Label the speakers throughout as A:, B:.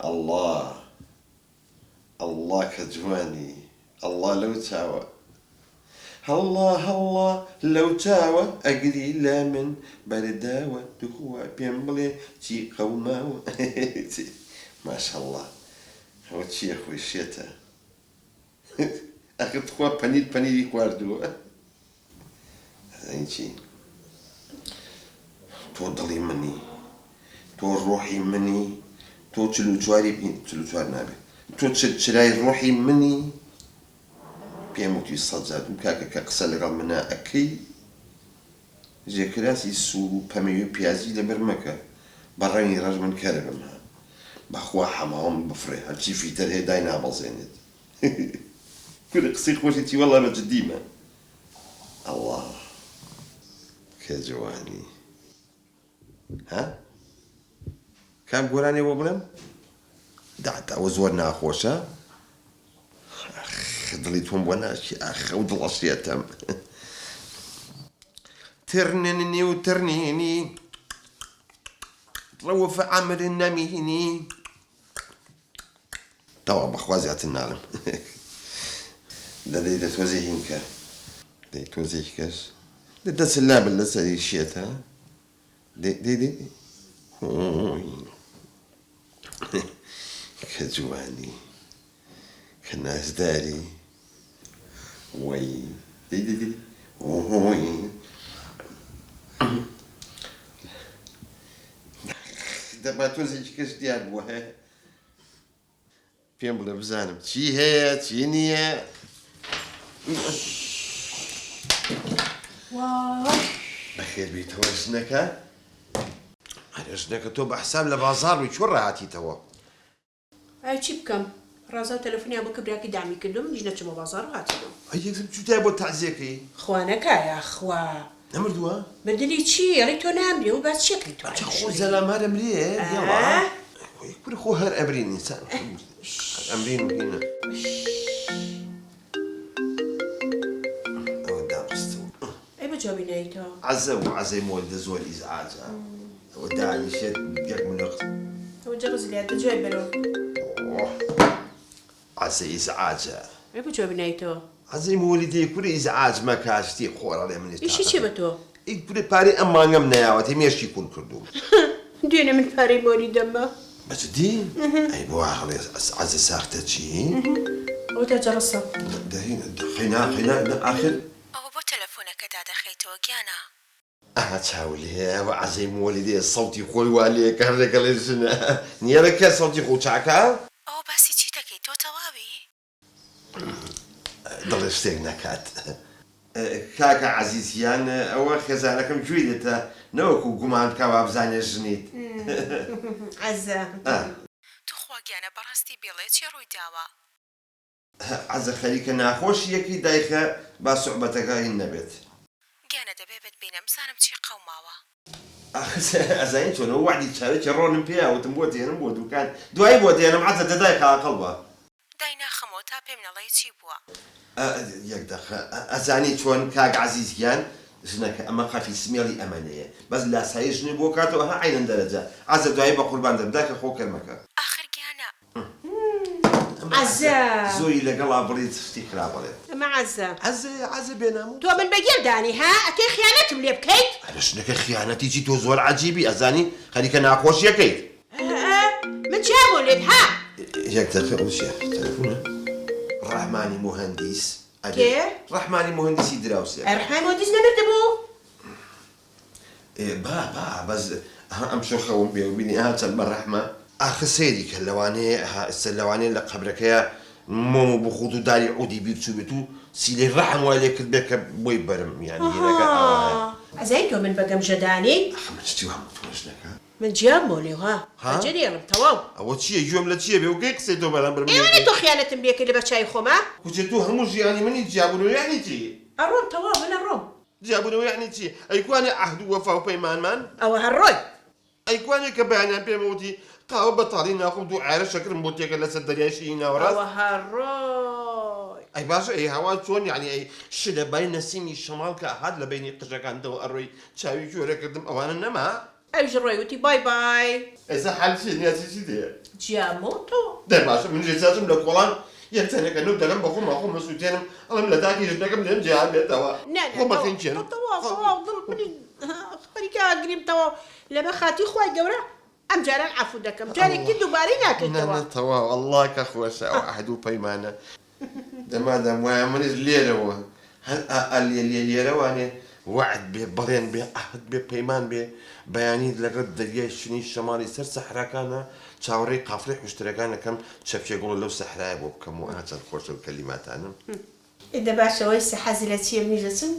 A: الله الله كجواني الله لو تاوى الله لو تاوى أقري لا من برداوة دخوة بيمبلي تي قوماوة ما شاء الله هو تشي أخوي الشيطة أخي تخوة بانير كواردو هايشي تو ضلي مني تو روحي مني تو تلوتواري نابي تو تشراي روحي مني بيموتي الصجاد وكاكا كقسى لقل منا أكي جي كراسي سو باميو بيازي لبرمكة براني راج من كاربمها بخوا حماهم بفري هالشي في ترهي داينا بزينت كل قصي خوشتي والله ما جديمة الله كجواني ها كم قولاني وبلم دعتا وزورنا خوشا ضليتهم بوناش اخ ودل اشياتهم ترنني وترنيني روف عمر النميني طبعا بخوازي عتنعلم ده توزيهنك ده توزيهكش ده سلاب اللي سألي شيتها دي كجواني كناس داري وي دي وي دابا توزيج كاش ديال بوها فين بلا بزانم تشي هي تشي نية
B: واه
A: بخير بيت هو شنكا هذا شنكا تو بحساب لبازار وشو راهاتي توا
B: اي چی بکەم ڕازا تەلەفۆنی بۆ کبراکی دامی کردم دیژ نەچمە بازار و هاتیەوە
A: هەیەک شو تای بۆ تعزیەکەی
B: خوانەکایە خوا
A: نەمردووە
B: بەدلی چی ئەڵی تۆ نامرێ و باس چێکری تو
A: خۆ زەلامارە مرێ یاڵا کوری خۆ هەر ئەبرین ئینسان ئەمرین وهینە ئەوە دابستەوە
B: ئەی بەجوابی نایتەوە
A: عەزە و عەزەی مۆلدە زۆر ئیزعاجە ئەوە دانیشێت یەک منۆق
B: ئەوە جەڕز لێت دەجوای بەرەوە
A: عەزە ئیزعاجە
B: ئەی بەجوابی نایتەوە
A: عەزەی مۆلیدەی کوری ئیزعاج مەکاشتی خۆڕە لێ منێت
B: ئیشی چێ بە تۆ
A: ئەی کوری پارەی ئەم مانگەم نایاوەتە مێشتی کون کردووم
B: دوێنێ من پارەی مۆری دەمە
A: بەجددی ئەی بۆ هەڵێ عەزە ساختە چی
B: ئەو تا جەڕسە
A: خەینا ئاخر
C: ئەوە بۆ تەلەفۆنەکەدا دەخەیتەوە گیانە
A: ئەها چاولێ ئەوە عەزەی مۆلیدێ سەڵتی خۆی وا لێ کارێکە لێ ژنە نیێرەکە سەڵتی خۆ چاکە
C: ئەوە باسی چی دەکەیت تۆ تەواوی
A: دڵێ شتێک نەکات کاکە عەزیزیان ئەوە خێزانەکەم گوێی دێتە نەوەکو گومان بکەوە بزانێ ژنیت
B: عەزە
C: تو خوا گیانە بەڕاستی بێڵێ چی ڕووی داوە
A: عەزە خەریکە ناخۆشیەکی دایکە با سوحبەتەکە هین نەبێت
C: گیانە دەبێ بتبینە بزانم چی قەوماوە
A: ئەزانین چۆنەوە وعدی چاوێکی ڕۆنم پێیاوتم بۆ دێنم بۆ دوکان دوای بۆ دێنم عەزە دەدای قاقڵ بە
C: دای ناخەمەوە تا پێم نەڵێ چی بووە
A: یەک دەخە ئەزانی چۆن کاک عەزیزگیان ژنەکە ئەمە قەفی سمێڵی ئەمەنەیە بەس لاسایی ژنێ بۆ کاتەوە ها عینەن دەرەجە عەزە دوایی بە قوربان دەبدا کە خۆ کەرمەکە
C: ئاخر گیانە
B: عەزە
A: زۆری لەگەڵا بڵیت شتی خرا بڵێت
B: ئەمە عەزە
A: عەزە بێنام
B: تۆ من بەگێردانی ها ئەکەی خیانەتم لێ بکەیت
A: هەرە ژنەکە خیانەتیی تۆ زۆر عەجیبی ئەزانی خەریکە ناخۆشیەکەیت
B: من چیا بۆ لێت ها
A: یەک دەقە ئەو چییە تەلەفۆنە ڕەحمانی موهەندیس
B: کێ
A: ڕەحمانی موهەندیسی دراوسێ
B: ئەرحان وەدیز نەمردبوو
A: با بەس ئەم شۆخەوم بێ و بینی ها چەند بە ڕەحمە ئاخە سەیری کە لەوانەیە لە قەبرەکەیە مۆم و بخوت و داری عودی بیرچوو بێت و سیلەی ڕەحم وای لێ کرد بێ کە بۆی بەرم یانی هێنەکە ئەوە
B: ئەزای تۆ من بەگەم ژەدانی
A: من شتی وام تۆشنەکە
B: من جیام بۆ لێوە ئەجە دێڵم تەواو
A: ئەوە چییە گوێم لە چییە بێ و گەی قسەی تۆ بەرام بەرم
B: ئێوەنێ تۆ خیانەتم لێ کرد لە بەرچاوی خۆما
A: کوچێ تۆ هەموو ژیانی منی جیابوونەوە یعنی چی
B: ئەڕۆم تەواو من ئەڕۆم
A: جیابوونەوە یعنی چی ئەیکوانێ عەهد و وەفا و پەیمانمان
B: ئەوە هەڕۆی
A: ئەیکوانێ کە بەیانیان پێمەوتی قاوە بەتاڵی ناخۆم دوو عایرە شەکرم بۆ تێکە لەسەر دەریاشی ناوەڕاست
B: ئەوە هەڕۆی
A: ئەی باشە ئەی هەوا چۆن یعنی ئەی شلە بای نەسیمی شەماڵ کە هات لە بینی قژەکاندەوە ئەڕۆی چاوی گوێرە کردم ئەوانە نەما
B: ئەوژ ڕێوتی بای بای
A: ئێستا حالچی نیازی چی دێ
B: جیامۆ تۆ
A: دەی باشە من ژێزاژم لە کۆڵان یەکتەنەکە نوت دەگەم بە خۆم خۆم مەسووتێنم ئەڵم لە داکی ژنەکەم لێم جیان بێتەوە خۆمەکەین چێنم
B: خەریکە گریمتەوە لەبە خاتی خۆی گەورە ئەم جاران عەفو دەکەم جارێکی دووبارەی ناکەیتەوە
A: تەوا والله کە خۆشە ئەو عەهد و پەیمانە دەمادەم وایە منیش لێرەوە لێرەوانێ وعد بێ بەڵێن بێ عەهد بێ پەیمان بێ بەیانی لەگەڵ دەریای شنی شەماڵی سەر سەحراکانە چاوەڕێی قافڵی حوشترەکانەکەم چەپچێگوڵ لەو سەحرایە بۆ بکەم و ئاچەند خۆشە و کەلیماتانم
B: ئێدە باشەوەی حەزی لە چییە میژەچم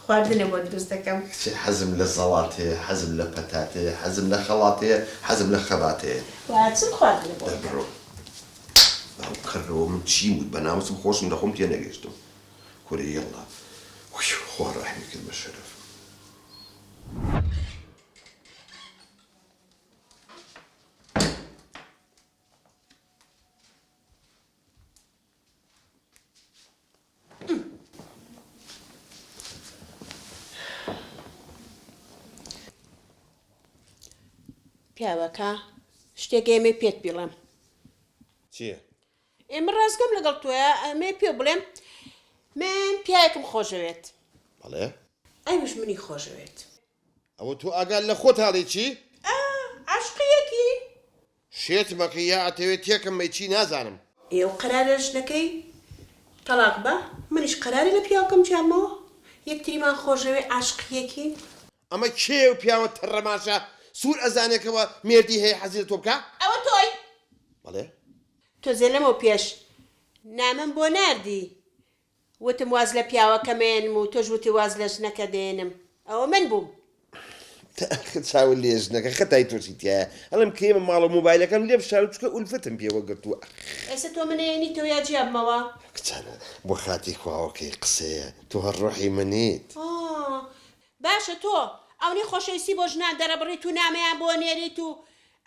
B: خواردنە بۆ دروست دەکەم
A: حەزم لە سەڵات هەیە حەزم لە پەتات هەیە حەزم لە خەڵات هەیە حەزم لە خەبات هەیە
B: چم خواردنە بۆ
A: دەبڕۆ ئەو کڕەوە من چی بود بە ناموسم خۆشم دەخۆم تێ نەگەشتم کوری یەڵا خوا ڕەحمی کرد بە شەرەف
B: پیاوەکە شتێک ئێمە پێت بڵێم
A: چییە؟
B: ئێمە ڕازگەم لەگەڵ تۆیە ئەمێ پێ بڵێم من پیاەکەم خۆشەوێت
A: بەڵێ؟
B: ئەوش منی خۆشەوێت
A: ئەوە تۆ ئاگال لە خۆت هاڵی چی؟
B: عاشقیەکی
A: شێتمەکە یا ئەتەوێت تێکم چی نازانم
B: ئێوە قەرارەش دەکەی تەلاق بە منیش قەراری لە پیاوەکەم جامەوە یەکتریمان خۆشەوێ عاشقیەکی
A: ئەمە کێ و پیاوە تەڕەماشە سوور ئەزانێکەوە مێردی هەیە حەزی لە تۆ بکە؟
B: ئەوە تۆی
A: بەڵێ؟
B: تۆ زێلەمەوە پێش نامم بۆ ناردی وتم واز لە پیاوەکەمێنم و تۆش وتی واز لە ژنەکە دێنم ئەوە من بووم
A: چاو لێژنەکە خەتای تۆچی تایە ئەڵم کێمە ماڵە مۆبایلەکەم لێ بشار چکە ئولفتم پێوە گرتووە
B: ئێستا تۆ منێنی تۆ یا جیابمەوە
A: کچانە بۆ خاتی خواوەکەی قسەیە تۆ هەر ڕۆحی منیت
B: باشە تۆ ئەونی خۆشەویستی بۆ ژنان دەرەبڕیت و نامەیان بۆ نێریت و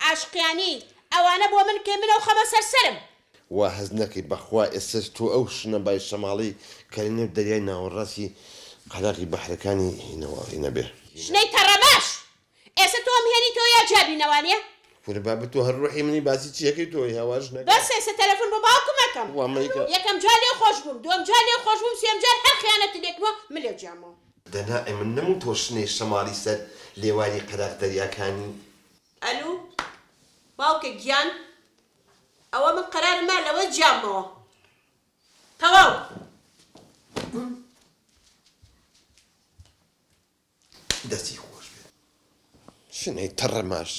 B: عاشقیانی ئەوانە بۆ من کێ منەوە خەمە سەرسەرم
A: وا هەز نەکەی بەخوا ئێستش تۆ ئەو شنە بای شەماڵی کەرینێ دەریای ناوەڕاستی قەلاقی بەحرەکانی هینەوەڵی نەبێ
B: ژنەی تەڕەماش ئێستا تۆ هێنی تۆ یا جابینەوانێ
A: پورە بابە تۆ هەر ڕۆحی منی باسی چیەکەی تۆی هاواژ نەکە
B: بەس ئێستا تەلەفۆن بۆ باوکم مەکەم
A: وامەیکە
B: یەکەم جار لێ خۆش بووم دووەم جار لێ خۆش بووم سێم جار هەر خیانەت لێکمەوە من لێو جیامەوە
A: دەنا ئەمن نەمون تۆ شنەی شەماڵی سەر لێوانی قەلاق دەریاکانی
B: ئەلو باوکە گیان ئەوە من قەرارما لەوە جیامەوە تەواو
A: دەستی خۆش بێت شنەی تەڕەماش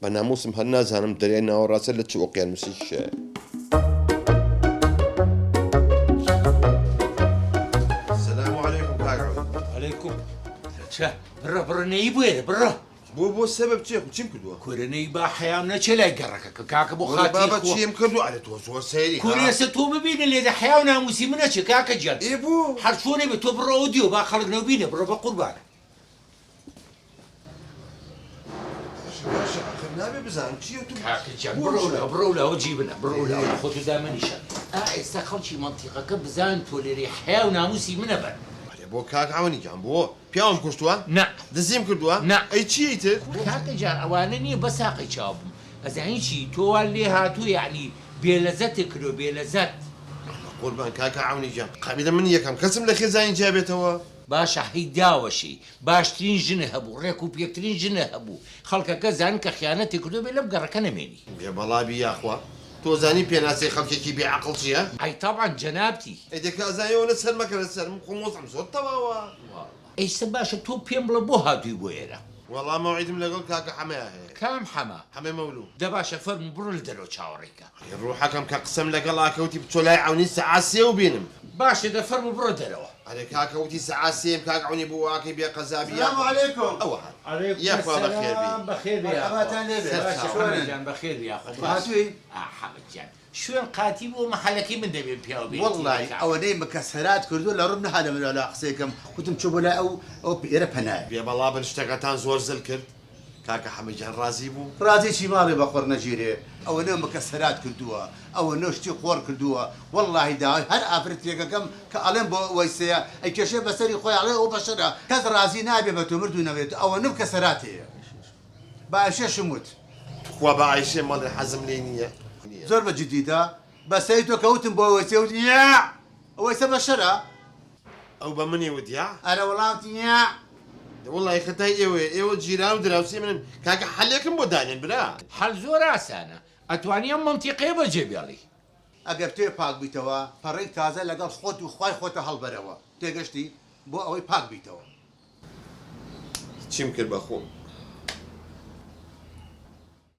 A: بە ناموسم هەر نازانم دەریای ناوەڕاستە لە چ ئۆقیانوسی شایە سەلام عەلەیکوم کاکە
D: عەلەیکوم چە بڕە نەی بوێرە بڕە
A: بۆ سەبەب چێ چیم کردووە
D: کورنەی با حەیام نەچێ لای گەڕەکە کە کاکە بۆ خاتی
A: بابە چیم کردو ئەرە تۆ زۆر سەیری
D: کورێسە تۆ ببینە لێدە حیا و ناموسی منە چێ کاکە گیان
A: ئێ بوو
D: هەر چۆنێ بێت تۆ بڕەوە دیۆ با خەڵک نەو بینە بڕە بە قوربان
A: نابێ بزانم چیە تو
D: کاکە گیان بڕۆ لەوە جی بنە بڕۆ لەوە خۆتو دامەنیشە ئێستا خەڵکی مەنتیقەکە بزان تۆ لێرەی حیا و ناموسی منە بەر
A: بۆ کاک ئەوەنی گیان بۆ پیاوم کوشتووە
D: نە
A: دزیم کردووە
D: نە
A: ئەی چی تر
D: کاکە جان ئەوانە نییە بە ساقی چاو بووم ئەزانی چی تۆوان لێ هاتوو یعنی بێلەزەتێک کرۆ بێلەزەت
A: قوربان کاکە ئەوەنی گیان قابیدە من یەکەم کەسم لە خێزانی جیابێتەوە
D: باشە هەی داوەشی باشترین ژنە هەبوو ڕێک و پێکترین ژنە هەبوو خەڵکەکە زان کە خیانەتی کردو بێ لەم گەڕەکە نەمێنی
A: بێ بەڵابی یاخوا تۆ زانی پێناسی خەڵکێکی بێعەقڵ چییە
D: ئەی تەبعەن جەنابتی
A: ئەیدەکە ئەزانیەوە لە سەر مەکە لە سەرم خۆمۆزم زۆر تەواوە
D: ئەیسە باشە تۆ پێم بڵە بۆ هاتووی بۆ ئێرە
A: وەڵام مەوعیدم لەگەڵ کاکە حەمەیە هەیە
D: کام حەما
A: حەمێ مەولوو
D: دەباشە فەرمو بڕۆ لە دەرەوە چاوەڕێکە
A: ڕوحەکەم کە قسەم لەگەڵ ئاکەوتی بچۆ لای عەونی سەعاسێ و بینم
D: باشە دەفەرمو بڕۆ دەرەوە
A: ئەرێ کاکەوتی سەعاسێم کاک عەونی بوو واکەی بێ قەزابی
E: السلام عليكم
A: ئەوە هات یەخوا بەخێر بی
D: بەخێر
E: مرحباتان لێبێ.
D: باشە بەخێر بیا
E: هاتووی؟
D: حەمەدجان شوێن قاتی بۆ مەحەلەکەی من دەبێت پیاو بێت
E: والله ئەوەنەی مەکەسەرات کردو لە ڕوون نەهادە منەوە لە قسەیەکەم کوتم چۆ بۆ لای ئەو پێرە پەنایە
A: بێ بەڵا بن شتەکەتان زۆر زل کرد کاکە حەمەدجان ڕازی بوو
E: ڕازێکی ماڵێ بە خۆر نەگیرێ ئەوەنە مەکەسەرات کردووە ئەوە نۆشتی خۆر کردووە واللهی داوای هەر ئافرەتێکەکەم کە ئەڵێم بۆ وەیسەیە ئەی کێشێ بەسەری خۆی ئەڵێ ئەو بەشەرە کەس ڕازی نابێ بە تۆ مردوو نەوێت ئەوە نم کەسەراتەیە باشە شموت
A: خوا بە عیشێ مەڵێ حەزم لێ نییە
E: زۆر بە جددیدا بەسەی تۆ کەوتم بۆ وەسێوت یا ئەوەی بە شەرە
A: ئەو بە منێ وتیا
E: ئەرە وەڵامی یا
A: وڵی خەتای ئێوە جیرا و دراوسی منن کاکە حەلێکم بۆ دانێن برا
D: حەل زۆر ئاسانە ئەتوانی ئەم منتیقەیە بەجێ بێڵی
E: ئەگەر تێ پاک بیتەوە پەڕێک تازە لەگەڵ خۆت و خوای خۆتە هەڵبەرەوە تێگەشتی بۆ ئەوەی پاک بیتەوە
A: چیم کرد بە خۆم